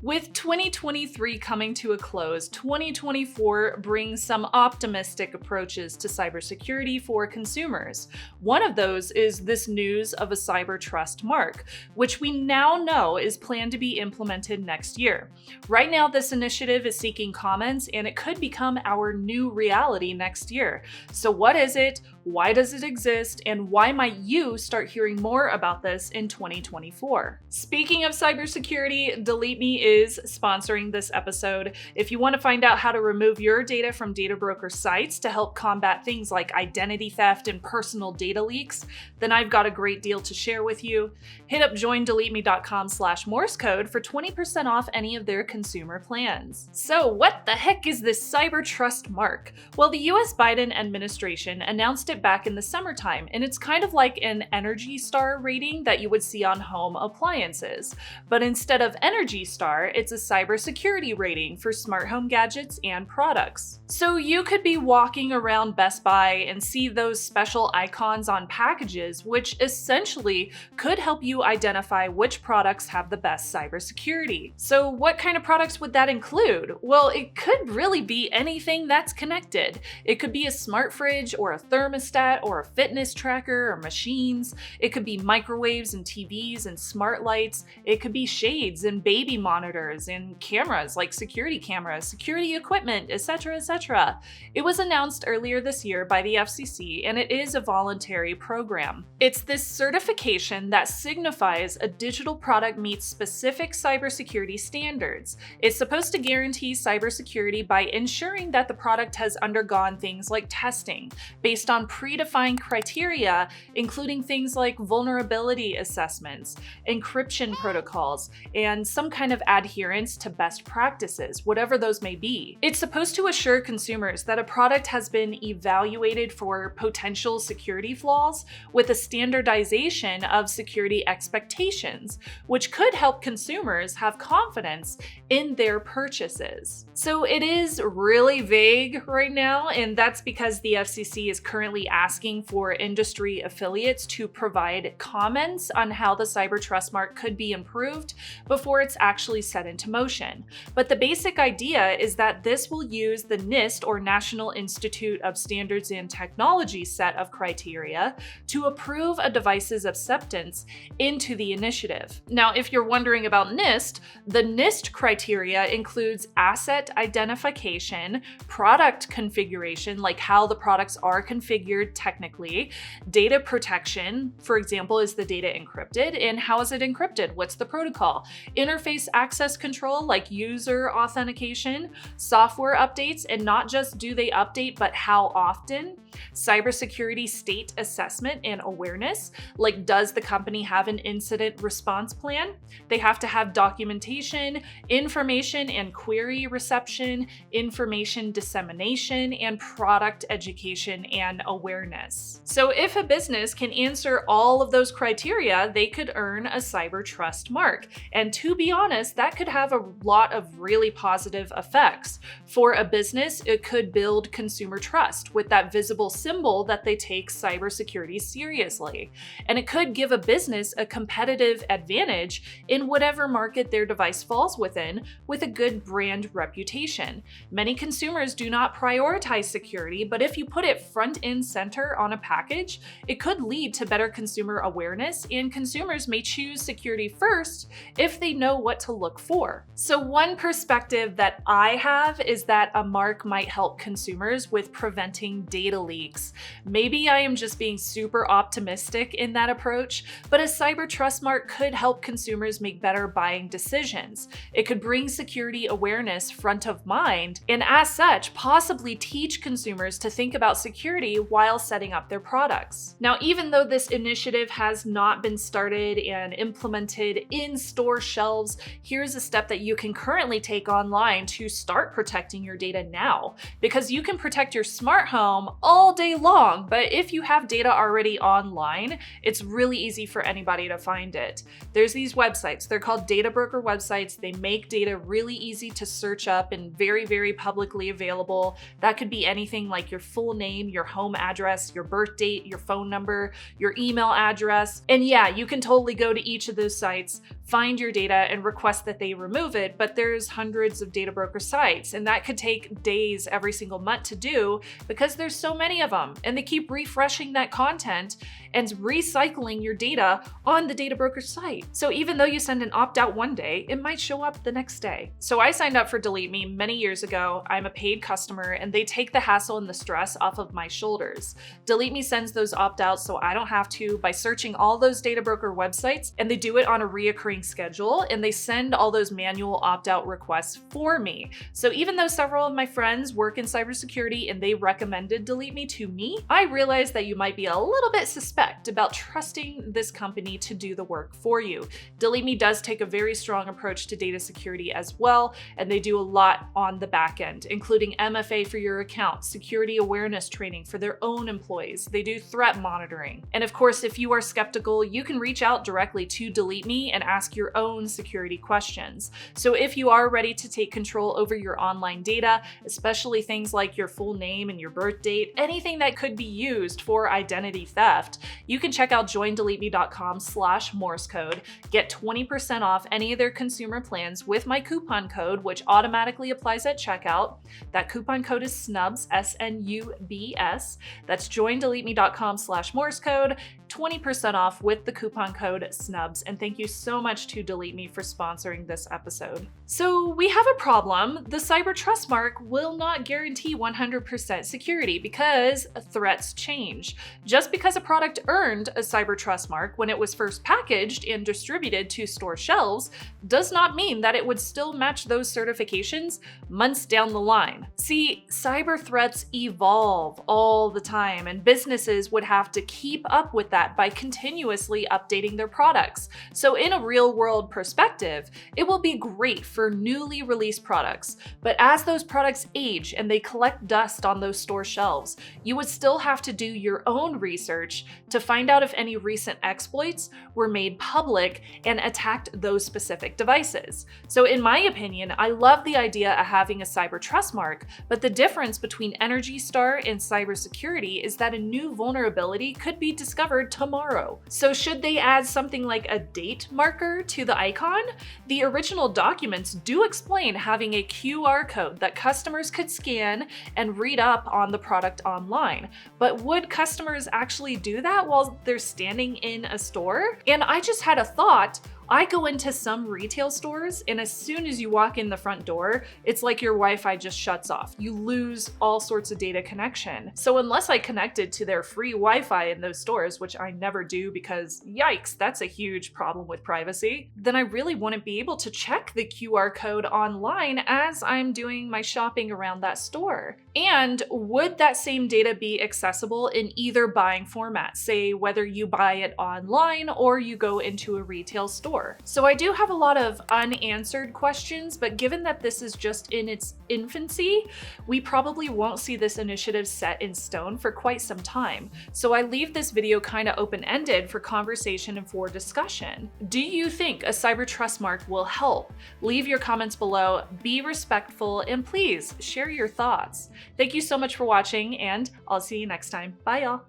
With 2023 coming to a close, 2024 brings some optimistic approaches to cybersecurity for consumers. One of those is this news of a cyber trust mark, which we now know is planned to be implemented next year. Right now, this initiative is seeking comments, and it could become our new reality next year. So what is it? Why does it exist? And why might you start hearing more about this in 2024? Speaking of cybersecurity, Delete Me is sponsoring this episode. If you want to find out how to remove your data from data broker sites to help combat things like identity theft and personal data leaks, then I've got a great deal to share with you. Hit up joindeleteme.com/Morse code for 20% off any of their consumer plans. So what the heck is this cyber trust mark? Well, the US Biden administration announced it back in the summertime, and it's kind of like an Energy Star rating that you would see on home appliances. But instead of Energy Star, it's a cybersecurity rating for smart home gadgets and products. So you could be walking around Best Buy and see those special icons on packages, which essentially could help you identify which products have the best cybersecurity. So what kind of products would that include? Well, it could really be anything that's connected. It could be a smart fridge or a thermostat or a fitness tracker or machines. It could be microwaves and TVs and smart lights. It could be shades and baby monitors and cameras like security cameras, security equipment, etc., etc. It was announced earlier this year by the FCC, and it is a voluntary program. It's this certification that signifies a digital product meets specific cybersecurity standards. It's supposed to guarantee cybersecurity by ensuring that the product has undergone things like testing based on predefined criteria, including things like vulnerability assessments, encryption protocols, and some kind of adherence to best practices, whatever those may be. It's supposed to assure consumers that a product has been evaluated for potential security flaws with a standardization of security expectations, which could help consumers have confidence in their purchases. So it is really vague right now, and that's because the FCC is currently asking for industry affiliates to provide comments on how the cyber trust mark could be improved before it's actually set into motion. But the basic idea is that this will use the NIST, or National Institute of Standards and Technology, set of criteria to approve a device's acceptance into the initiative. Now, if you're wondering about NIST, the NIST criteria includes asset identification, product configuration, like how the products are configured technically, data protection, for example, is the data encrypted, and how is it encrypted? What's the protocol? Interface access control, like user authentication, software updates, and not just do they update, but how often? Cybersecurity state assessment and awareness, like does the company have an incident response plan? They have to have documentation, information and query reception, information dissemination, and product education and awareness. So if a business can answer all of those criteria, they could earn a cyber trust mark. And to be honest, that could have a lot of really positive effects. For a business, it could build consumer trust with that visible symbol that they take cybersecurity seriously. And it could give a business a competitive advantage in whatever market their device falls within, with a good brand reputation. Many consumers do not prioritize security, but if you put it front and center on a package, it could lead to better consumer awareness, and consumers may choose security first if they know what to look for. So one perspective that I have is that a mark might help consumers with preventing data leaks. Maybe I am just being super optimistic in that approach, but a cyber trust mark could help consumers make better buying decisions. It could bring security awareness front of mind, and as such, possibly teach consumers to think about security while setting up their products. Now, even though this initiative has not been started and implemented in store shelves, here's a step that you can currently take online to start protecting your data now, because you can protect your smart home all day long, but if you have data already online, it's really easy for anybody to find it. There's these websites, they're called data broker websites. They make data really easy to search up and very, very publicly available. That could be anything like your full name, your home address, your birth date, your phone number, your email address. And yeah, you can totally go to each of those sites, find your data, and request that that they remove it, but there's hundreds of data broker sites, and that could take days every single month to do because there's so many of them, and they keep refreshing that content and recycling your data on the data broker site. So even though you send an opt-out one day, it might show up the next day. So I signed up for Delete Me many years ago. I'm a paid customer, and they take the hassle and the stress off of my shoulders. Delete Me sends those opt-outs so I don't have to by searching all those data broker websites, and they do it on a reoccurring schedule, and they send all those manual opt-out requests for me. So even though several of my friends work in cybersecurity and they recommended Delete Me to me, I realized that you might be a little bit suspect about trusting this company to do the work for you. Delete Me does take a very strong approach to data security as well, and they do a lot on the back end, including MFA for your account, security awareness training for their own employees. They do threat monitoring. And of course, if you are skeptical, you can reach out directly to Delete Me and ask your own security questions. So if you are ready to take control over your online data, especially things like your full name and your birth date, anything that could be used for identity theft, you can check out joindeleteme.com/morsecode, get 20% off any of their consumer plans with my coupon code, which automatically applies at checkout. That coupon code is SNUBS, SNUBS. That's joindeleteme.com/morsecode, 20% off with the coupon code SNUBS. And thank you so much to Delete Me for sponsoring this episode. So we have a problem. The Cyber Trust Mark will not guarantee 100% security because threats change. Just because a product earned a Cyber Trust Mark when it was first packaged and distributed to store shelves does not mean that it would still match those certifications months down the line. See, cyber threats evolve all the time, and businesses would have to keep up with that by continuously updating their products. So in a real-world perspective, it will be great for newly released products, but as those products age and they collect dust on those store shelves, you would still have to do your own research to find out if any recent exploits were made public and attacked those specific devices. So in my opinion, I love the idea of having a Cyber Trust Mark, but the difference between Energy Star and cybersecurity is that a new vulnerability could be discovered tomorrow. So should they add something like a date marker to the icon? The original documents do explain having a QR code that customers could scan and read up on the product online. But would customers actually do that while they're standing in a store? And I just had a thought. I go into some retail stores, and as soon as you walk in the front door, it's like your Wi-Fi just shuts off. You lose all sorts of data connection. So unless I connected to their free Wi-Fi in those stores, which I never do because yikes, that's a huge problem with privacy, then I really wouldn't be able to check the QR code online as I'm doing my shopping around that store. And would that same data be accessible in either buying format, say whether you buy it online or you go into a retail store? So I do have a lot of unanswered questions, but given that this is just in its infancy, we probably won't see this initiative set in stone for quite some time. So I leave this video kind of open-ended for conversation and for discussion. Do you think a Cyber Trust Mark will help? Leave your comments below, be respectful, and please share your thoughts. Thank you so much for watching, and I'll see you next time. Bye, y'all.